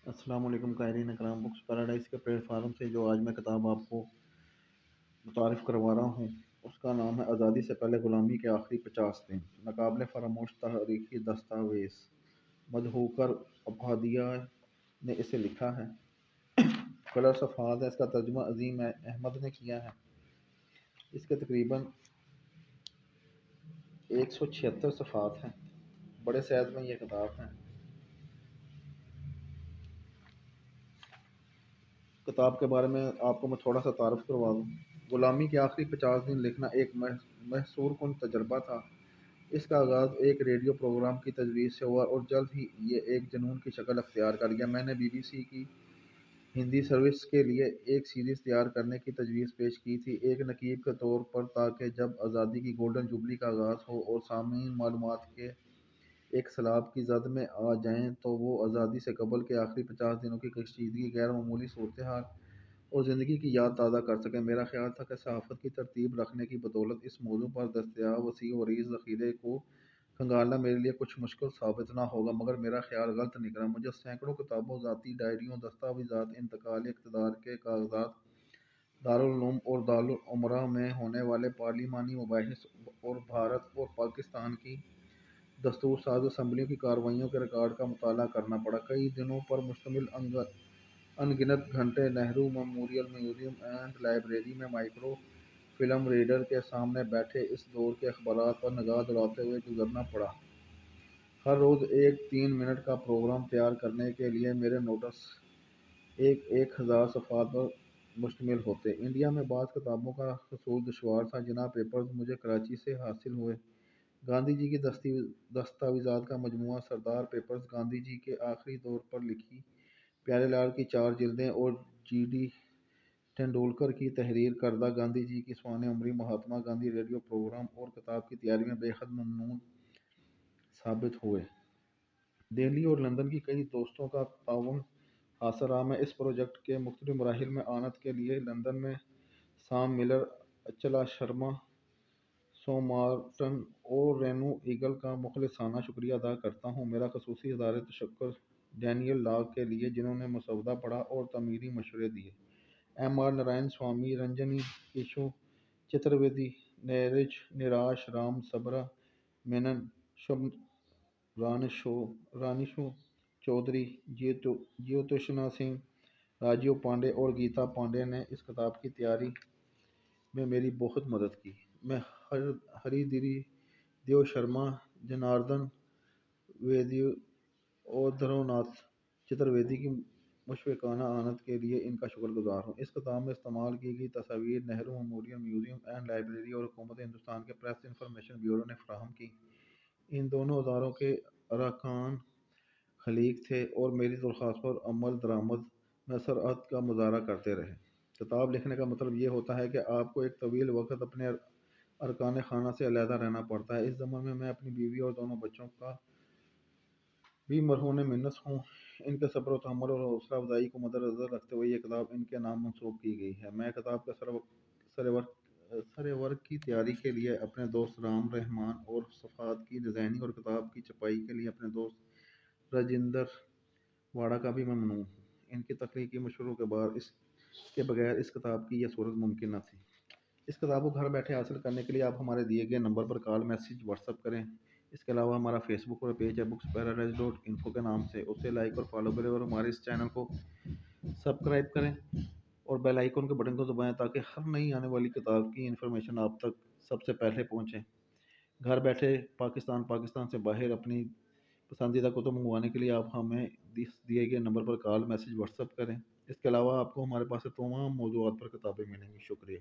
السلام علیکم قائرین اکرام، books paradise کے پلیٹ فارم سے جو آج میں کتاب آپ کو متعارف کروا رہا ہوں اس کا نام ہے آزادی سے پہلے غلامی کے آخری 50 دن، ناقابل فراموش تاریخی دستاویز۔ مدہوکر اپادھیائے نے اسے لکھا ہے۔ کلرس آف ہاتھ ہے، اس کا ترجمہ عظیم احمد نے کیا ہے۔ اس کے تقریباً 176 صفحات ہیں، بڑے سائز میں یہ کتاب ہے۔ کتاب کے بارے میں آپ کو میں تھوڑا سا تعارف کروا دوں۔ غلامی کے آخری 50 دن لکھنا ایک محصور کن تجربہ تھا۔ اس کا آغاز ایک ریڈیو پروگرام کی تجویز سے ہوا اور جلد ہی یہ ایک جنون کی شکل اختیار کر گیا۔ میں نے BBC کی ہندی سروس کے لیے ایک سیریز تیار کرنے کی تجویز پیش کی تھی، ایک نقیب کے طور پر، تاکہ جب آزادی کی گولڈن جوبلی کا آغاز ہو اور سامعین معلومات کے ایک سیلاب کی زد میں آ جائیں تو وہ آزادی سے قبل کے آخری 50 دنوں کی کشیدگی، غیر معمولی صورتحال اور زندگی کی یاد تازہ کر سکیں۔ میرا خیال تھا کہ صحافت کی ترتیب رکھنے کی بدولت اس موضوع پر دستیاب وسیع و عریض ذخیرے کو کھنگالنا میرے لیے کچھ مشکل ثابت نہ ہوگا، مگر میرا خیال غلط نکلا۔ مجھے سینکڑوں کتابوں، ذاتی ڈائریوں، دستاویزات، انتقالی اقتدار کے کاغذات، دارالعلوم اور دارالامراء میں ہونے والے پارلیمانی مباحث اور بھارت اور پاکستان کی دستور ساز اسمبلیوں کی کارروائیوں کے ریکارڈ کا مطالعہ کرنا پڑا۔ کئی دنوں پر مشتمل ان گنت گھنٹے Nehru memorial museum and library میں مائکرو فلم ریڈر کے سامنے بیٹھے اس دور کے اخبارات پر نگاہ دوڑاتے ہوئے گزرنا پڑا۔ ہر روز ایک 3 منٹ کا پروگرام تیار کرنے کے لیے میرے نوٹس ایک ہزار صفحات پر مشتمل ہوتے۔ انڈیا میں بعض کتابوں کا حصول دشوار تھا۔ جناح پیپرز مجھے کراچی سے حاصل ہوئے۔ گاندھی جی کی دستاویزات کا مجموعہ، سردار پیپرز، گاندھی جی کے آخری دور پر لکھی پیارے لال کی 4 جلدیں اور GD ٹنڈولکر کی تحریر کردہ گاندھی جی کی سوانح عمری مہاتما گاندھی ریڈیو پروگرام اور کتاب کی تیاری میں بے حد ممنون ثابت ہوئے۔ دہلی اور لندن کی کئی دوستوں کا تعاون حاصل رہا۔ میں اس پروجیکٹ کے مختلف مراحل میں آنت کے لیے لندن میں سام ملر، اچلا شرما، سومارٹن اور رینو ایگل کا مخلصانہ شکریہ ادا کرتا ہوں۔ میرا خصوصی اظہار تشکر ڈینیل لاگ کے لیے، جنہوں نے مسودہ پڑھا اور تعمیری مشورے دیے۔ MR نارائن سوامی، رنجنی کیشو چترویدی، نیراش رام سبرا مینن، رانشو چودھری، جیوتشنا سنگھ، راجیو پانڈے اور گیتا پانڈے نے اس کتاب کی تیاری میں میری بہت مدد کی۔ میں ہری دیو شرما، جناردن ویدیو اور دھرو ناتھ چترویدی کی مشفقانہ آنت کے لیے ان کا شکر گزار ہوں۔ اس کتاب میں استعمال کی گئی تصاویر Nehru memorial museum and library اور حکومت ہندوستان کے پریس انفارمیشن بیورو نے فراہم کی۔ ان دونوں اداروں کے ارکان خلیق تھے اور میری درخواست پر عمل درآمد میں سرعت کا مظاہرہ کرتے رہے۔ کتاب لکھنے کا مطلب یہ ہوتا ہے کہ آپ کو ایک طویل وقت اپنے ارکان خانہ سے علیحدہ رہنا پڑتا ہے۔ اس زمانے میں اپنی بیوی اور دونوں بچوں کا بھی مرہون منت ہوں۔ ان کے صبر و تحمل اور حوصلہ افزائی کو مدنظر رکھتے ہوئے یہ کتاب ان کے نام منسوب کی گئی ہے۔ میں کتاب کے سرِ ورق کی تیاری کے لیے اپنے دوست رام رحمان اور صفحات کی ڈیزائننگ اور کتاب کی چھپائی کے لیے اپنے دوست راجندر واڑا کا بھی ممنون ہوں۔ ان کی تخلیقی مشوروں کے بغیر اس کتاب کی یہ صورت ممکن نہ تھی۔ اس کتاب کو گھر بیٹھے حاصل کرنے کے لیے آپ ہمارے دیے گئے نمبر پر کال، میسج، واٹس ایپ کریں۔ اس کے علاوہ ہمارا فیس بک پر پیج ہے booksparadise.info کے نام سے، اسے لائک اور فالو کریں اور ہمارے اس چینل کو سبسکرائب کریں اور بیل آئیکن کے بٹن کو دبائیں تاکہ ہر نئی آنے والی کتاب کی انفارمیشن آپ تک سب سے پہلے پہنچے۔ گھر بیٹھے پاکستان سے باہر اپنی پسندیدہ کتب منگوانے کے لیے آپ ہمیں دیے گئے نمبر پر کال، میسج، واٹس ایپ کریں۔ اس کے علاوہ آپ کو ہمارے پاس سے تمام موضوعات پر کتابیں ملیں گی۔ شکریہ۔